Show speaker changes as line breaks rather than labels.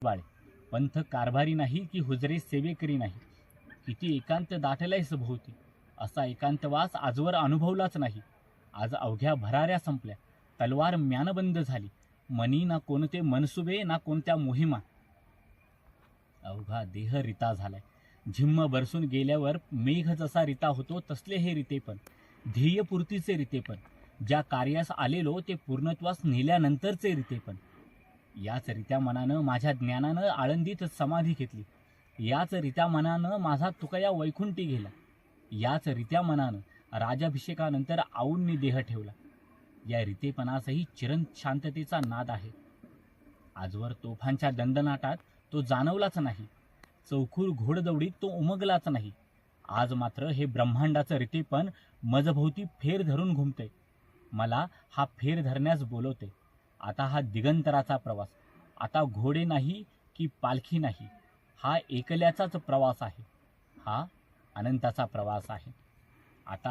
बाळे पंथ कारभारी नाही की हुजरे सेवेकरी नाही. किती एकांत दाटलाय सभोवती, असा एकांतवास आजवर अनुभवलाच नाही. आज अवघ्या भराऱ्या संपल्या, तलवार म्यानबंद झाली. मनी ना कोणते मनसुबे ना कोणत्या मोहिमा. अवघा देह रिता झालाय. झिम्म बरसून गेल्यावर मेघ जसा रिता होतो तसले हे रितेपण, ध्येयपूर्तीचे रितेपण. ज्या कार्यास आलेलो ते पूर्णत्वास नेल्यानंतरचे रितेपण. याच रित्या मनानं माझ्या ज्ञानानं आळंदीत समाधी घेतली. याच रित्या मनानं माझा तुकया वैकुंठी गेला. याच रित्या मनानं राजाभिषेकानंतर आऊंनी देह ठेवला. या रितेपणासही चिरंत शांततेचा नाद आहे. आजवर तोफांच्या दंडनाटात तो जाणवलाच नाही. चौखूर घोडदौडीत तो उमगलाच नाही. आज मात्र हे ब्रह्मांडाचं रितेपण मजभोवती फेर धरून घुमते. मला हा फेर धरण्यास बोलवते. आता हा दिगंतराचा प्रवास. आता घोडे नाही की पालखी नाही. हा एकल्याचाच प्रवास आहे. हा अनंताचा प्रवास आहे. आता